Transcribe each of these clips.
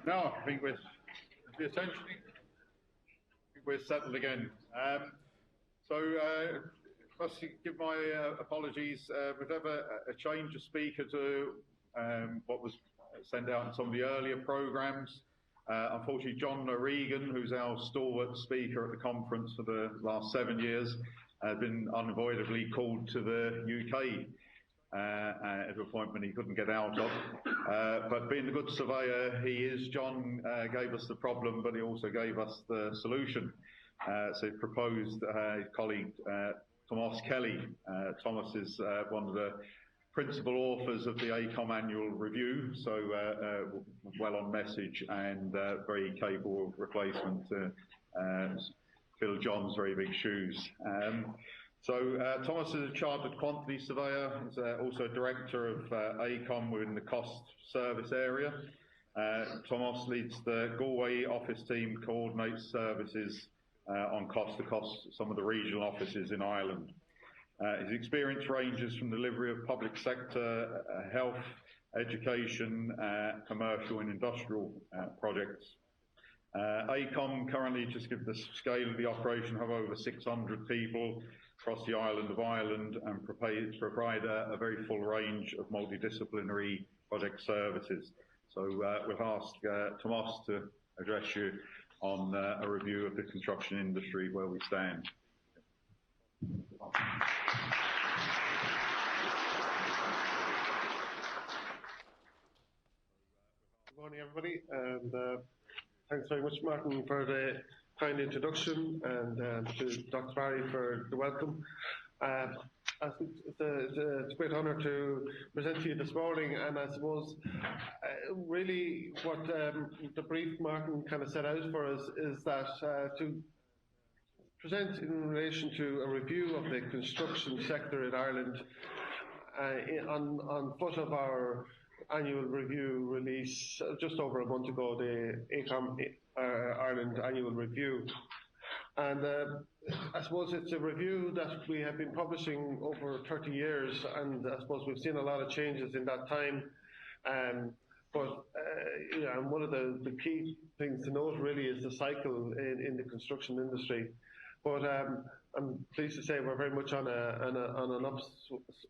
No, I think we're settled again. First, give my apologies. We've had a change of speaker to what was sent out in some of the earlier programmes. Unfortunately, John O'Regan, who's our stalwart speaker at the conference for the last 7 years, has been unavoidably called to the UK at an appointment he couldn't get out of. But being the good surveyor he is, John gave us the problem, but he also gave us the solution. So he proposed his colleague Tomas Kelly. Thomas is one of the principal authors of the AECOM annual review, so well on message and very capable replacement to fill John's very big shoes. Thomas is a chartered quantity surveyor. He's also director of AECOM within the cost service area. Tomas leads the Galway office team, coordinates services on cost across some of the regional offices in Ireland. His experience ranges from delivery of public sector, health, education, commercial and industrial projects. AECOM currently, just to give the scale of the operation, have over 600 people across the island of Ireland and provide a very full range of multidisciplinary project services. So we've asked Tomas to address you on a review of the construction industry, where we stand. Good morning, everybody, and thanks very much, Martin, for the kind introduction, and to Dr. Barry for the welcome. I think it's a great honour to present to you this morning, and I suppose really what the brief Martin kind of set out for us is that to present in relation to a review of the construction sector in Ireland on foot of our annual review release just over a month ago, the AECOM Ireland annual review. And I suppose it's a review that we have been publishing over 30 years, and I suppose we've seen a lot of changes in that time. But one of the key things to note really is the cycle in the construction industry. But I'm pleased to say we're very much on an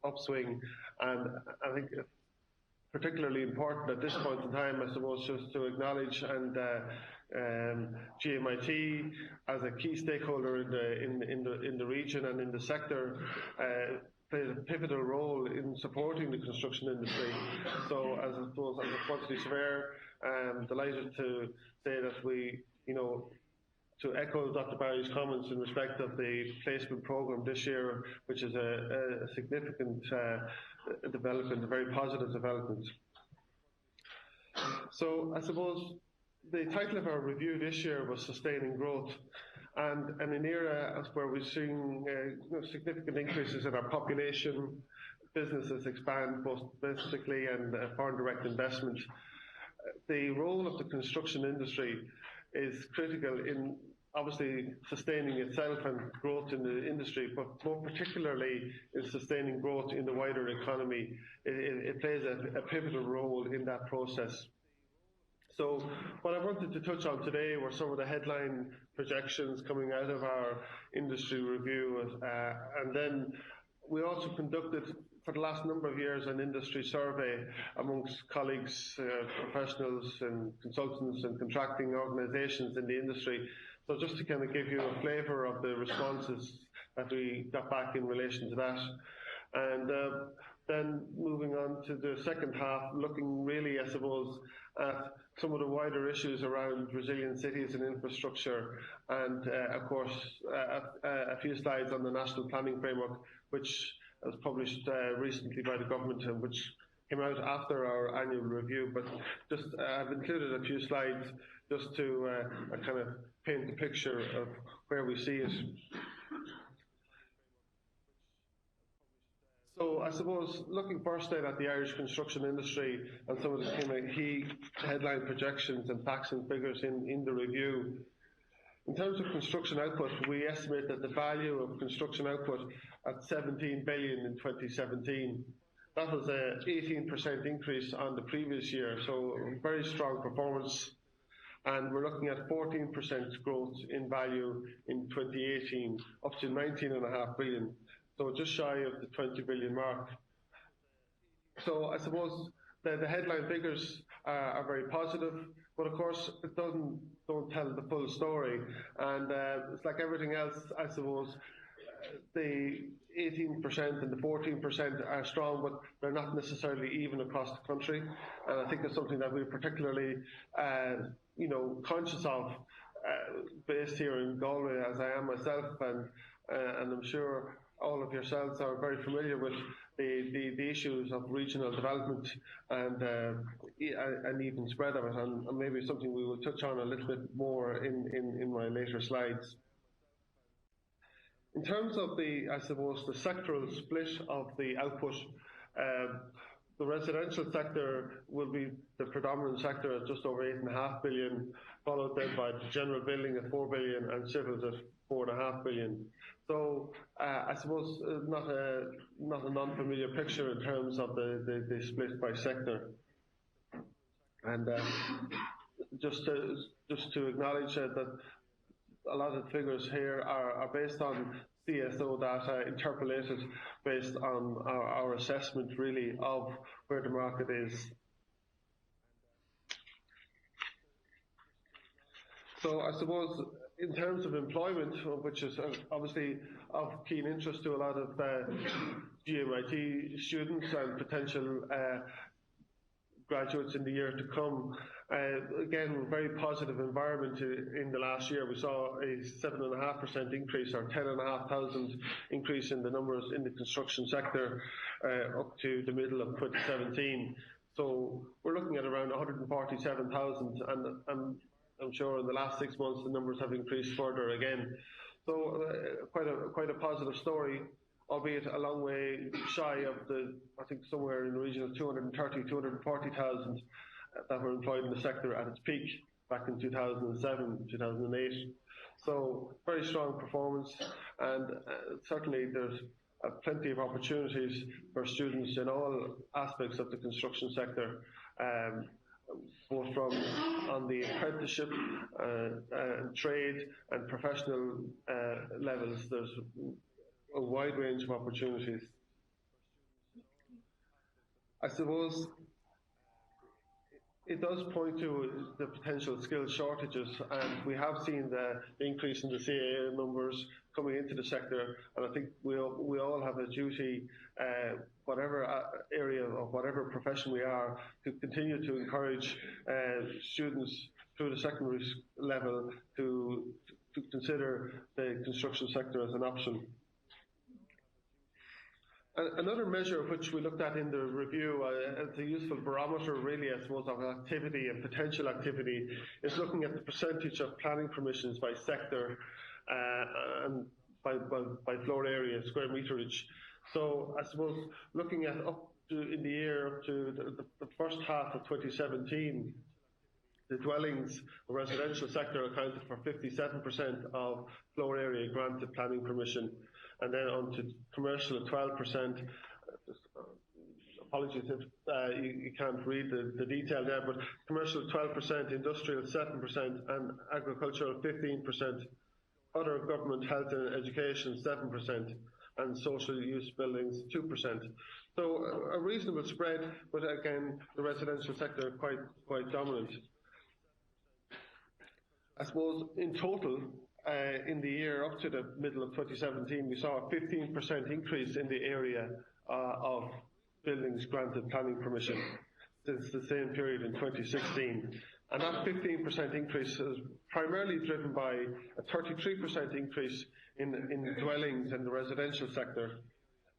upswing, and I think particularly important at this point in time, I suppose, just to acknowledge and GMIT as a key stakeholder in the region and in the sector plays a pivotal role in supporting the construction industry. So, as a quantity surveyor, I'm delighted to say that we, to echo Dr. Barry's comments in respect of the placement programme this year, which is a significant development, a very positive development. So I suppose the title of our review this year was Sustaining Growth, and in an era where we're seeing significant increases in our population, businesses expand both domestically and foreign direct investment, the role of the construction industry is critical in obviously sustaining itself and growth in the industry, but more particularly in sustaining growth in the wider economy. It plays a pivotal role in that process. So what I wanted to touch on today were some of the headline projections coming out of our industry review, and then we also conducted for the last number of years an industry survey amongst colleagues, professionals and consultants and contracting organisations in the industry. So just to kind of give you a flavour of the responses that we got back in relation to that. And then moving on to the second half, looking really, I suppose, at some of the wider issues around resilient cities and infrastructure, and of course a few slides on the National Planning Framework, which was published recently by the government and which came out after our annual review. But just I've included a few slides just to kind of paint the picture of where we see it. So I suppose looking first then at the Irish construction industry and some of the kind of key headline projections and facts and figures in the review. In terms of construction output, we estimate that the value of construction output at 17 billion in 2017, That was an 18% increase on the previous year, so very strong performance. And we're looking at 14% growth in value in 2018, up to 19.5 billion, so just shy of the 20 billion mark. So I suppose the headline figures are very positive, but of course it don't tell the full story. And it's like everything else, I suppose. The 18% and the 14% are strong, but they're not necessarily even across the country. And I think it's something that we're particularly, conscious of, based here in Galway, as I am myself, and I'm sure all of yourselves are very familiar with the issues of regional development and even spread of it, and maybe something we will touch on a little bit more in my later slides. In terms of the sectoral split of the output, the residential sector will be the predominant sector at just over 8.5 billion, followed then by the general building at 4 billion and civils at 4.5 billion. So I suppose not an unfamiliar picture in terms of the split by sector. And just to acknowledge that a lot of the figures here are based on CSO data, interpolated based on our assessment really of where the market is. So I suppose in terms of employment, which is obviously of keen interest to a lot of GMIT students and potential graduates in the year to come. Again, very positive environment in the last year. We saw a 7.5% increase, or 10,500 increase in the numbers in the construction sector up to the middle of 2017. So we're looking at around 147,000, and I'm sure in the last 6 months the numbers have increased further again. So quite a positive story, albeit a long way shy of I think somewhere in the region of 240,000 that were employed in the sector at its peak back in 2007, 2008. So very strong performance, and certainly there's plenty of opportunities for students in all aspects of the construction sector, both from on the apprenticeship, trade and professional levels. There's a wide range of opportunities. I suppose it does point to the potential skills shortages, and we have seen the increase in the CAA numbers coming into the sector, and I think we all have a duty, whatever area or whatever profession we are, to continue to encourage students through the secondary level to consider the construction sector as an option. Another measure which we looked at in the review, as a useful barometer really, I suppose, of activity and potential activity, is looking at the percentage of planning permissions by sector and by floor area, square meterage. So I suppose looking at in the year up to the first half of 2017, the dwellings, the residential sector accounted for 57% of floor area granted planning permission, and then on to commercial at 12%. Apologies if you can't read the detail there, but commercial 12%, industrial 7%, and agricultural 15%, other government, health and education 7%, and social use buildings 2%. So a reasonable spread, but again, the residential sector quite dominant. I suppose in total, in the year up to the middle of 2017, we saw a 15% increase in the area of buildings granted planning permission since the same period in 2016. And that 15% increase is primarily driven by a 33% increase in dwellings in the residential sector,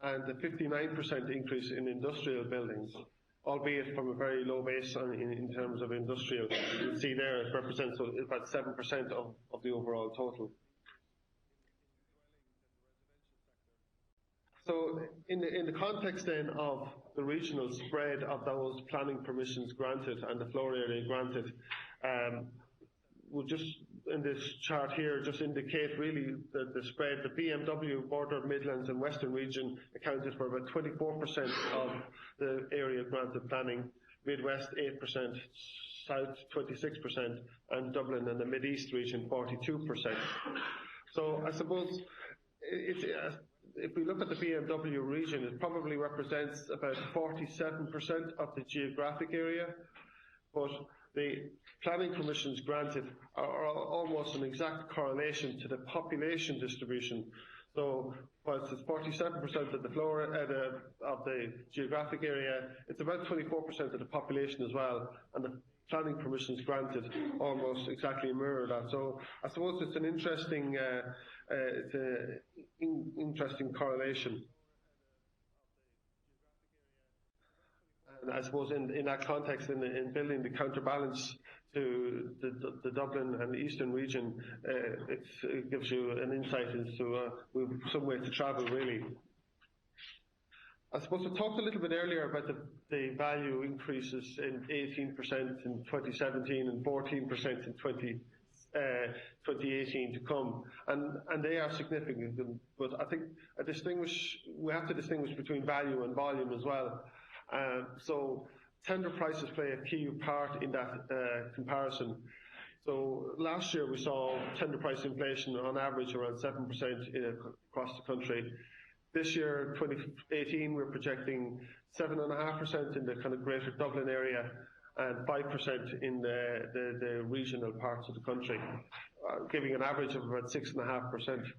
and a 59% increase in industrial buildings, albeit from a very low base in terms of industrial. You can see there it represents about 7% of the overall total. So in the context then of the regional spread of those planning permissions granted and the floor area granted, we'll just in this chart here just indicate really the spread. The BMW, Border, Midlands and Western region accounted for about 24% of the area granted planning, Midwest 8%, South 26%, and Dublin and the Mid-East region 42%. So I suppose if we look at the BMW region, it probably represents about 47% of the geographic area, but the planning permissions granted are almost an exact correlation to the population distribution. So whilst it's 47% of the flora of the geographic area, it's about 24% of the population as well, and the planning permissions granted almost exactly mirror that. So I suppose it's an interesting, interesting correlation. And I suppose in that context, in building the counterbalance to the Dublin and the Eastern region, it gives you an insight into some way to travel, really. I suppose I talked a little bit earlier about the value increases in 18% in 2017 and 14% in 2018 to come, and they are significant. But I think we have to distinguish between value and volume as well. So tender prices play a key part in that comparison. So last year we saw tender price inflation on average around 7% across the country. This year, 2018, we're projecting 7.5% in the kind of greater Dublin area and 5% in the regional parts of the country, giving an average of about 6.5%.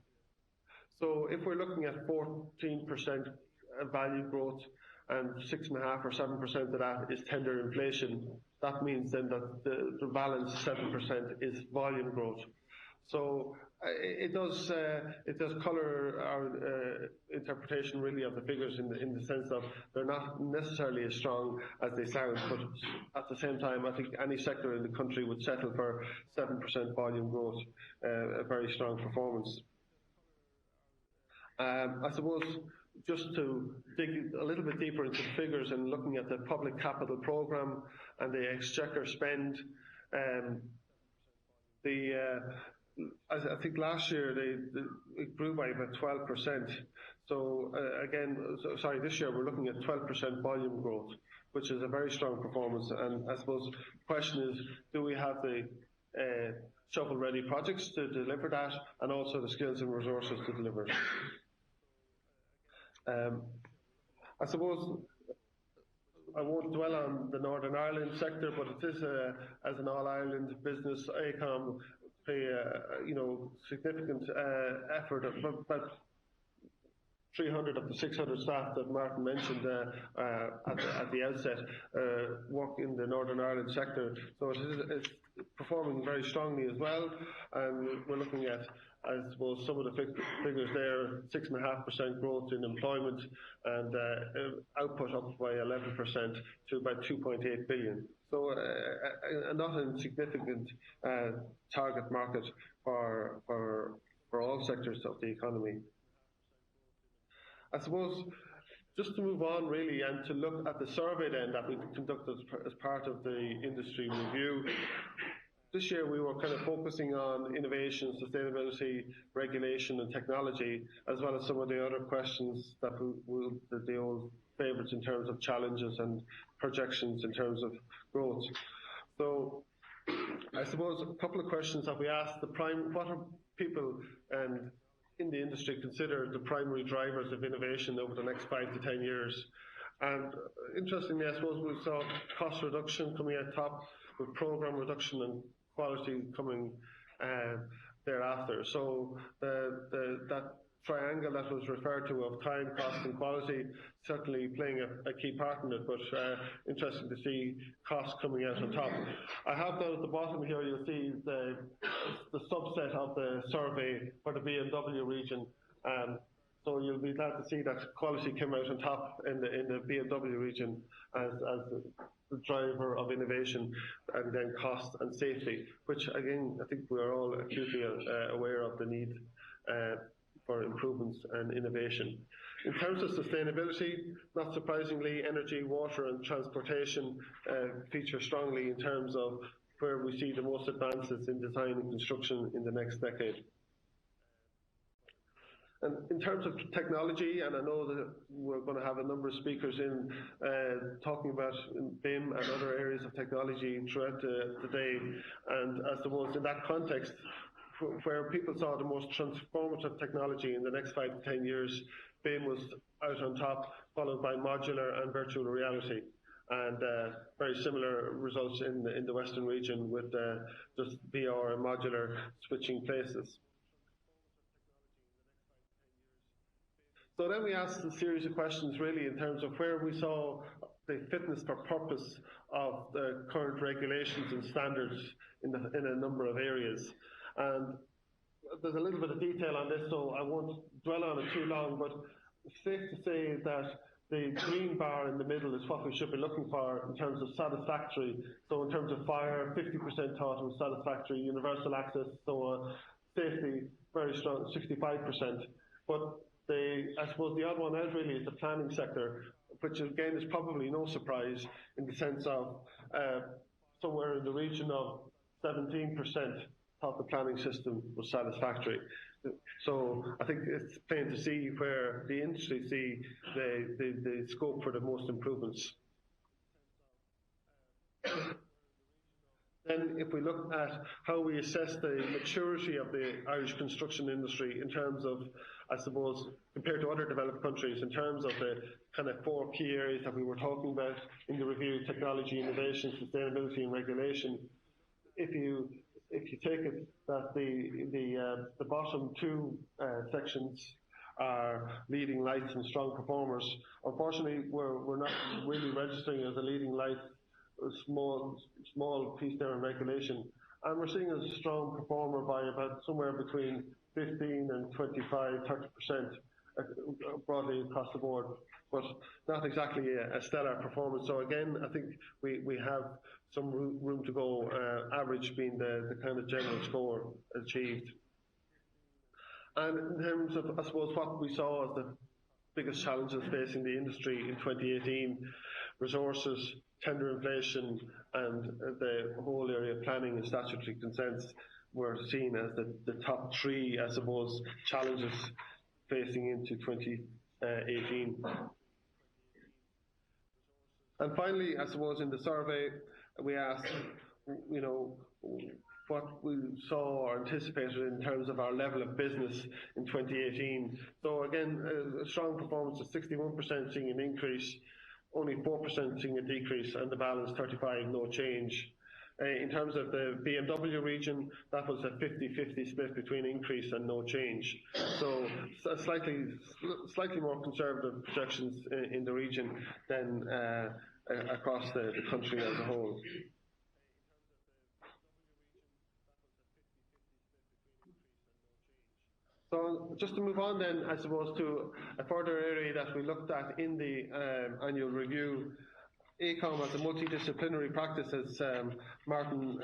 So if we're looking at 14% value growth and 6.5 or 7% of that is tender inflation, that means then that the balance 7% is volume growth. So it does colour our interpretation really of the figures in the sense of they're not necessarily as strong as they sound, but at the same time I think any sector in the country would settle for 7% volume growth, a very strong performance. I suppose just to dig a little bit deeper into the figures and looking at the public capital programme and the exchequer spend, I think last year it grew by about 12%. So this year we're looking at 12% volume growth, which is a very strong performance. And I suppose the question is, do we have the shovel-ready projects to deliver that, and also the skills and resources to deliver it? I suppose I won't dwell on the Northern Ireland sector, but it is as an all-Ireland business, AECOM pay significant effort. About 300 of the 600 staff that Martin mentioned at the outset work in the Northern Ireland sector. So it's performing very strongly as well, and we're looking at, I suppose, some of the figures there: 6.5% growth in employment and output up by 11% to about 2.8 billion. So a not insignificant target market for all sectors of the economy. I suppose just to move on really and to look at the survey then that we conducted as part of the industry review. This year we were kind of focusing on innovation, sustainability, regulation and technology, as well as some of the other questions that the old favourites in terms of challenges and projections in terms of growth. So I suppose a couple of questions that we asked: what are people in the industry consider the primary drivers of innovation over the next 5 to 10 years? And interestingly, I suppose we saw cost reduction coming out top, with programme reduction and quality coming thereafter. So that triangle that was referred to of time, cost and quality certainly playing a key part in it, but interesting to see costs coming out on top. I have down at the bottom here, you'll see the subset of the survey for the BMW region. So you'll be glad to see that quality came out on top in the BMW region as the driver of innovation, and then cost and safety, which again I think we are all acutely aware of the need for improvements and innovation. In terms of sustainability, not surprisingly, energy, water and transportation feature strongly in terms of where we see the most advances in design and construction in the next decade. And in terms of technology, and I know that we're going to have a number of speakers in talking about BIM and other areas of technology throughout the day, and I suppose in that context, where people saw the most transformative technology in the next 5 to 10 years, BIM was out on top, followed by modular and virtual reality. And very similar results in the Western region with just VR and modular switching places. So then we asked a series of questions really in terms of where we saw the fitness for purpose of the current regulations and standards in a number of areas. And there's a little bit of detail on this, so I won't dwell on it too long, but it's safe to say that the green bar in the middle is what we should be looking for in terms of satisfactory. So in terms of fire, 50% thought was satisfactory, universal access, so on, safety, very strong, 65%. But I suppose the odd one out really is the planning sector, which again is probably no surprise in the sense of somewhere in the region of 17% thought the planning system was satisfactory. So I think it's plain to see where the industry see the scope for the most improvements. Then if we look at how we assess the maturity of the Irish construction industry in terms of, I suppose, compared to other developed countries, in terms of the kind of 4 key areas that we were talking about in the review: technology, innovation, sustainability and regulation. If you take it that the bottom 2 sections are leading lights and strong performers, unfortunately we're not really registering as a leading light, a small piece there in regulation, and we're seeing as a strong performer by about somewhere between 15 and 25-30% broadly across the board, but not exactly a stellar performance. So again, I think we have some room to go, average being the kind of general score achieved. And in terms of, I suppose, what we saw as the biggest challenges facing the industry in 2018, resources, tender inflation, and the whole area of planning and statutory consents were seen as the top 3, I suppose, challenges facing into 2018. And finally, I suppose in the survey, we asked, you know, what we saw or anticipated in terms of our level of business in 2018. So again, a strong performance of 61% seeing an increase, only 4% seeing a decrease, and the balance 35, no change. In terms of the BMW region, that was a 50-50 split between increase and no change. So slightly more conservative projections in the region than across the country as a whole. So just to move on then, I suppose, to a further area that we looked at in the annual review. AECOM as a multidisciplinary practice, as Martin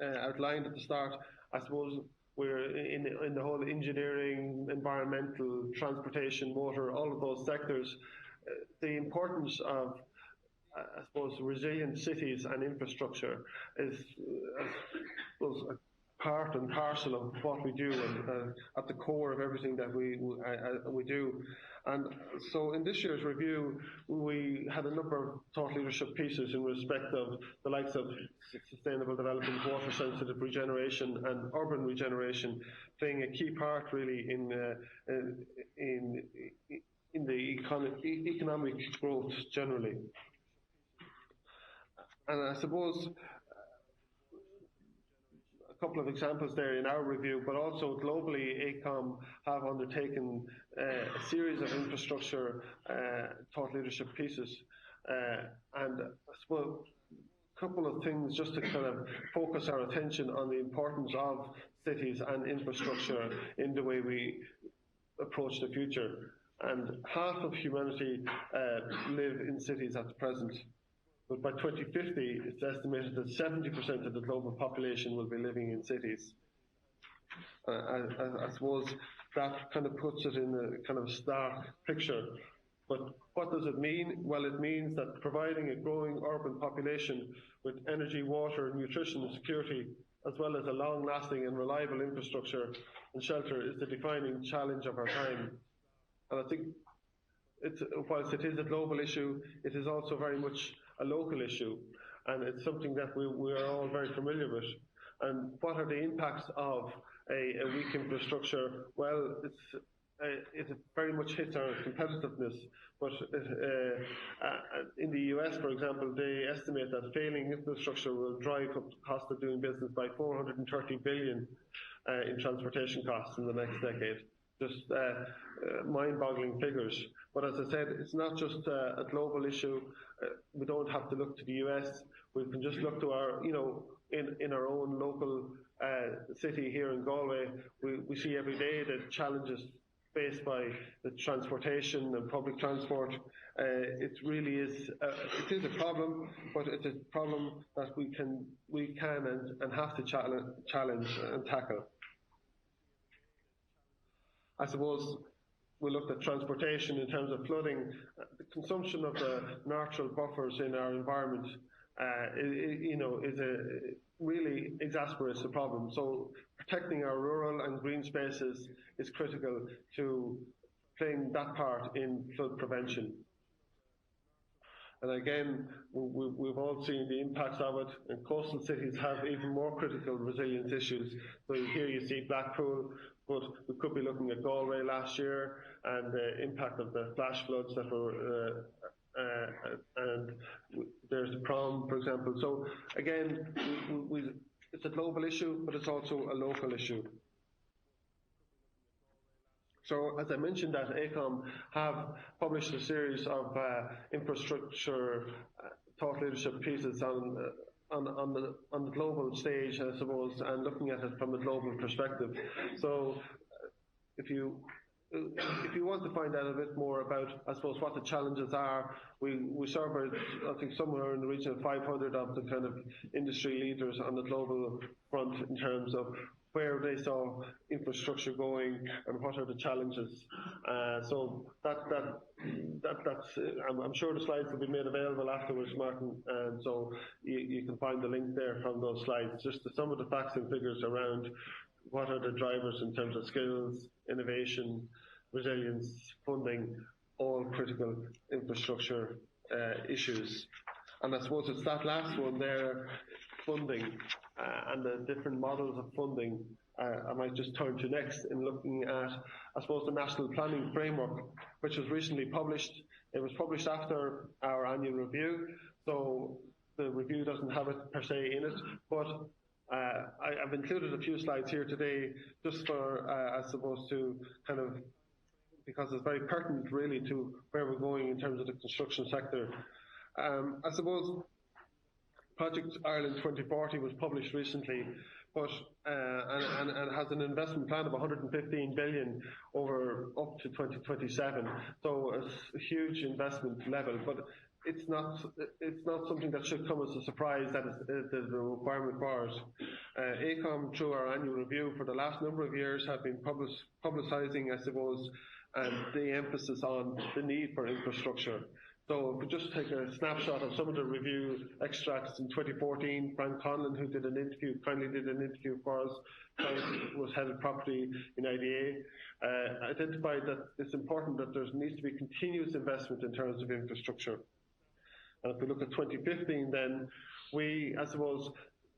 outlined at the start. I suppose we're in the whole engineering, environmental, transportation, motor, all of those sectors. The importance of, I suppose, resilient cities and infrastructure is a part and parcel of what we do, and at the core of everything that we do. And so in this year's review, we had a number of thought leadership pieces in respect of the likes of sustainable development, water sensitive regeneration and urban regeneration, playing a key part really in the economic growth generally. And I suppose a couple of examples there in our review, but also globally, AECOM have undertaken a series of infrastructure thought leadership pieces. And I suppose a couple of things just to kind of focus our attention on the importance of cities and infrastructure in the way we approach the future. And half of humanity live in cities at the present. But by 2050, it's estimated that 70% of the global population will be living in cities. I suppose that kind of puts it in a kind of stark picture. But what does it mean? Well, it means that providing a growing urban population with energy, water, nutrition and security, as well as a long-lasting and reliable infrastructure and shelter, is the defining challenge of our time. And I think whilst it is a global issue, it is also very much a local issue, and it's something that we are all very familiar with. And what are the impacts of a weak infrastructure? Well, it very much hits our competitiveness, but in the US, for example, they estimate that failing infrastructure will drive up the cost of doing business by $430 billion in transportation costs in the next decade. Just mind-boggling figures. But as I said, it's not just a global issue. We don't have to look to the US. We can just look to our, in our own local city here in Galway. We see every day the challenges faced by the transportation and public transport. It really is. It is a problem, but it's a problem that we can and have to challenge and tackle. I suppose we looked at transportation in terms of flooding. The consumption of the natural buffers in our environment, really exasperates the problem. So protecting our rural and green spaces is critical to playing that part in flood prevention. And again, we've all seen the impacts of it, and coastal cities have even more critical resilience issues. So here you see Blackpool, but we could be looking at Galway last year and the impact of the flash floods that were, and there's the Prom, for example. So again, it's a global issue, but it's also a local issue. So as I mentioned, that AECOM have published a series of infrastructure thought leadership pieces on the global stage, I suppose, and looking at it from a global perspective. So if you want to find out a bit more about, I suppose, what the challenges are, we surveyed, I think, somewhere in the region of 500 of the kind of industry leaders on the global front in terms of where they saw infrastructure going and what are the challenges. So that's I'm sure the slides will be made available afterwards, Martin, and so you can find the link there from those slides, just to some of the facts and figures around what are the drivers in terms of skills, innovation, resilience, funding, all critical infrastructure issues. And I suppose it's that last one there, funding, and the different models of funding, I might just turn to next in looking at, I suppose, the National Planning Framework, which was recently published. It was published after our annual review, so the review doesn't have it per se in it, but I've included a few slides here today just for, I suppose, to kind of, because it's very pertinent really to where we're going in terms of the construction sector. I suppose Project Ireland 2040 was published recently, but and has an investment plan of 115 billion over up to 2027. So it's a huge investment level, but it's not something that should come as a surprise that there's a requirement for us. AECOM, through our annual review for the last number of years, have been publicising, I suppose, the emphasis on the need for infrastructure. So if we just take a snapshot of some of the review extracts in 2014, Frank Conlon, who kindly did an interview for us, was head of property in IDA, identified that it's important that there needs to be continuous investment in terms of infrastructure. And if we look at 2015, then we, I suppose,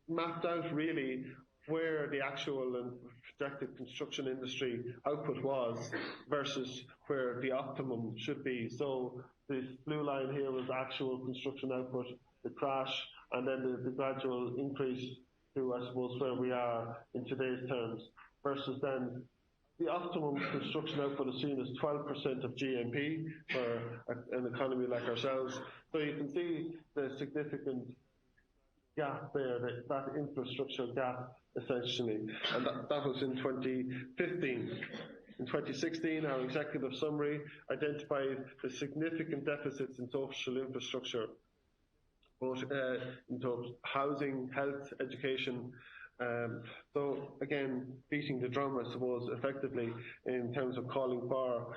mapped out really where the actual and projected construction industry output was versus where the optimum should be. So this blue line here was actual construction output, the crash, and then the gradual increase to, I suppose, where we are in today's terms, versus then the optimum construction output is seen as 12% of GNP for an economy like ourselves. So you can see the significant gap there, that infrastructure gap, essentially, and that was in 2015. In 2016, our executive summary identified the significant deficits in social infrastructure, both in terms of housing, health, education. So again, beating the drum, I suppose, effectively in terms of calling for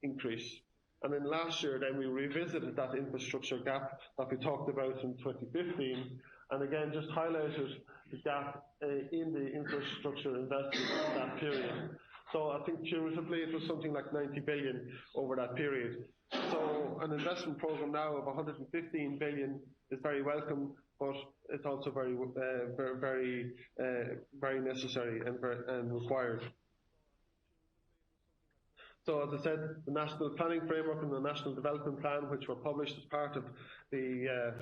increase. And then last year, then we revisited that infrastructure gap that we talked about in 2015, and again just highlighted the gap in the infrastructure investment in that period. So I think cumulatively it was something like 90 billion over that period. So an investment program now of 115 billion is very welcome, but it's also very necessary and required. So as I said, the National Planning Framework and the National Development Plan, which were published as part of the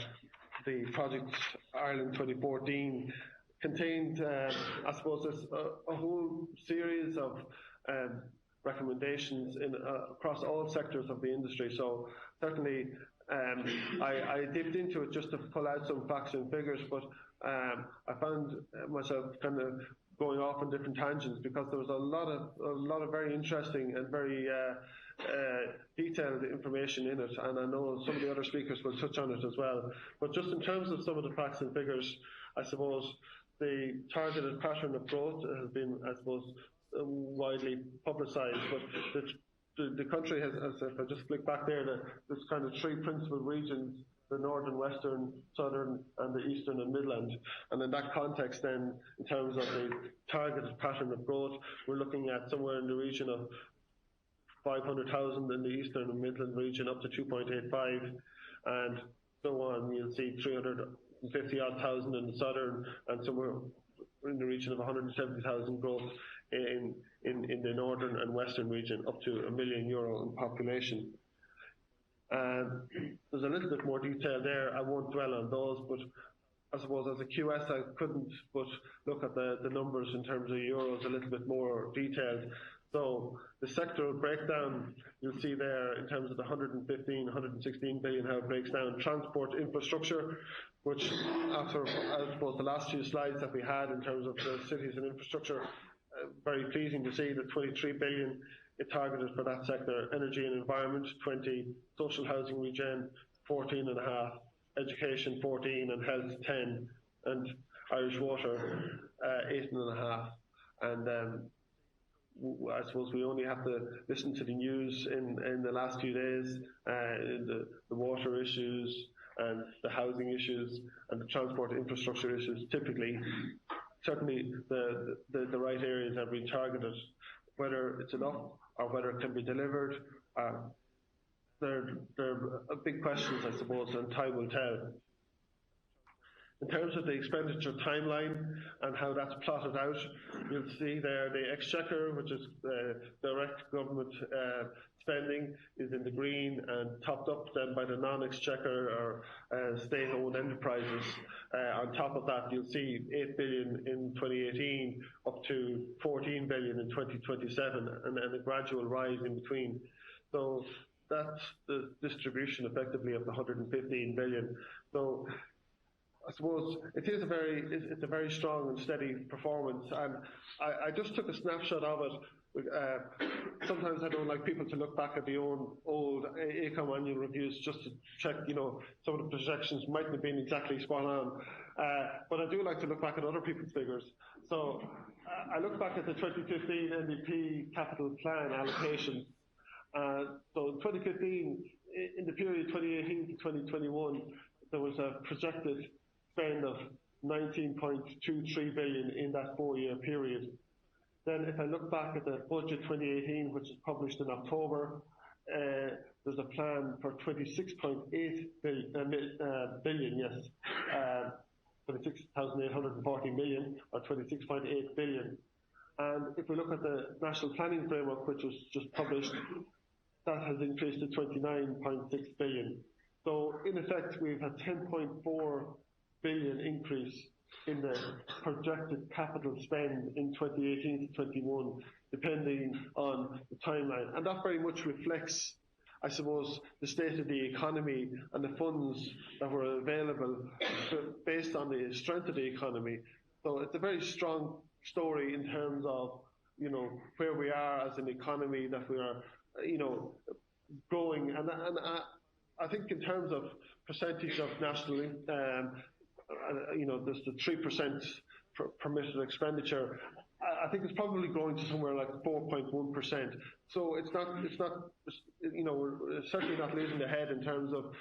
Project Ireland 2014, contained, I suppose, a whole series of recommendations across all sectors of the industry. So certainly, I dipped into it just to pull out some facts and figures, but I found myself kind of going off on different tangents because there was a lot of very interesting and very detailed information in it, and I know some of the other speakers will touch on it as well. But just in terms of some of the facts and figures, I suppose the targeted pattern of growth has been, I suppose, widely publicised, but the country has, if I just flick back there, there's kind of three principal regions: the northern, western, southern, and the eastern and midland. And in that context then, in terms of the targeted pattern of growth, we're looking at somewhere in the region of 500,000 in the eastern and midland region, up to 2.85, and so on. You'll see 350,000 in the southern, and somewhere in the region of 170,000 growth in the northern and western region, up to €1 million in population. There's a little bit more detail there. I won't dwell on those, but I suppose as a QS I couldn't but look at the numbers in terms of euros a little bit more detailed. So the sectoral breakdown, you'll see there in terms of the 116 billion, how it breaks down. Transport infrastructure, which after, I suppose, the last few slides that we had in terms of the cities and infrastructure, very pleasing to see that 23 billion it targeted for that sector. Energy and environment, 20, social housing regen, 14.5, education, 14, and health, 10, and Irish water, 8.5. And I suppose we only have to listen to the news in the last few days, the water issues and the housing issues and the transport infrastructure issues. Typically, certainly the right areas have been targeted. Whether it's enough or whether it can be delivered, they're big questions, I suppose, and time will tell. In terms of the expenditure timeline and how that's plotted out, you'll see there the Exchequer, which is direct government spending, is in the green, and topped up then by the non-Exchequer or state-owned enterprises. On top of that, you'll see 8 billion in 2018, up to 14 billion in 2027, and then a gradual rise in between. So that's the distribution effectively of the 115 billion. So I suppose it's a very strong and steady performance, and I just took a snapshot of it. Sometimes I don't like people to look back at the old AECOM annual reviews just to check, some of the projections mightn't have been exactly spot on, but I do like to look back at other people's figures. So I look back at the 2015 NDP capital plan allocation. So in 2015, in the period 2018 to 2021, there was a projected spend of 19.23 billion in that 4-year period. Then if I look back at the budget 2018, which is published in October, there's a plan for 26.8 billion, yes, 26,840 million, or 26.8 billion. And if we look at the National Planning Framework, which was just published, that has increased to 29.6 billion. So in effect, we've had 10.4 billion increase in the projected capital spend in 2018 to 21, depending on the timeline. And that very much reflects, I suppose, the state of the economy and the funds that were available based on the strength of the economy. So it's a very strong story in terms of, where we are as an economy, that we are, growing. And I think in terms of percentage of national there's the 3% permitted expenditure. I think it's probably growing to somewhere like 4.1%. So it's not, you know, we're certainly not losing ahead in terms of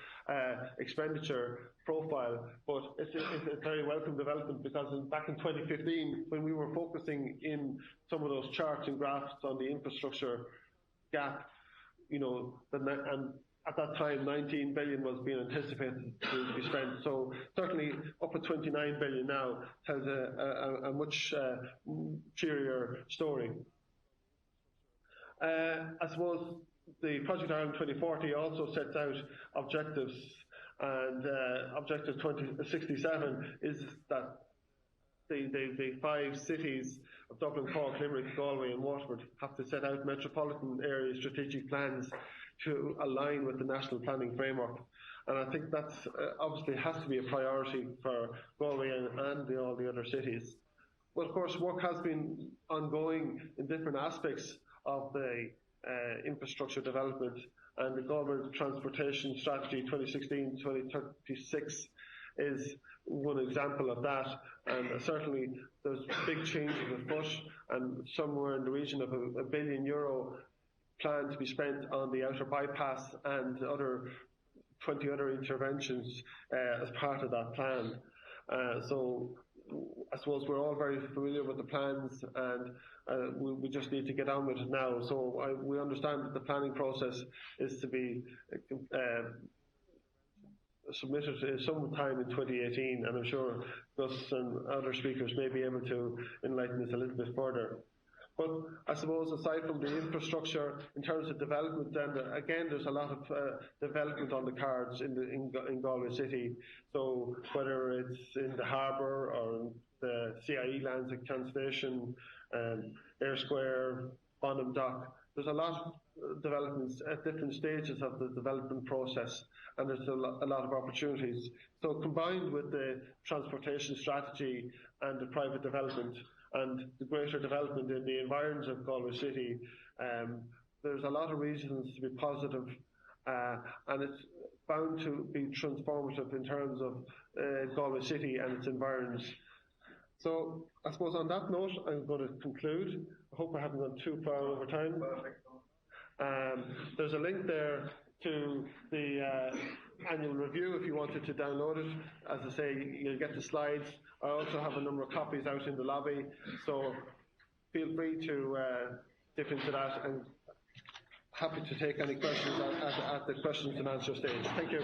expenditure profile, but it's a very welcome development, because back in 2015, when we were focusing in some of those charts and graphs on the infrastructure gap, you know, and at that time 19 billion was being anticipated to be spent. So certainly up at 29 billion now tells a much cheerier story. I suppose the Project Ireland 2040 also sets out objectives, and objective 2067 is that the 5 cities of Dublin, Cork, Limerick, Galway and Waterford have to set out metropolitan area strategic plans to align with the national planning framework. And I think that's obviously has to be a priority for Galway and all the other cities. But of course, work has been ongoing in different aspects of the infrastructure development, and the Government Transportation Strategy 2016-2036 is one example of that. And certainly there's big changes afoot, and somewhere in the region of €1 billion planned to be spent on the outer bypass and 20 other interventions as part of that plan. So I suppose we're all very familiar with the plans, and we just need to get on with it now. So we understand that the planning process is to be submitted sometime in 2018, and I'm sure Gus and other speakers may be able to enlighten us a little bit further. But I suppose aside from the infrastructure, in terms of development, then again there's a lot of development on the cards in Galway City. So whether it's in the harbour or in the CIE lands at Can Station, Air Square, Bonham Dock, there's a lot of developments at different stages of the development process, and there's a lot of opportunities. So combined with the transportation strategy and the private development and the greater development in the environs of Galway City, there's a lot of reasons to be positive, and it's bound to be transformative in terms of Galway City and its environs. So I suppose on that note, I'm going to conclude. I hope I haven't gone too far over time. There's a link there to the annual review if you wanted to download it. As I say, you'll get the slides. I also have a number of copies out in the lobby, so feel free to dip into that, and happy to take any questions at the questions and answer stage. Thank you.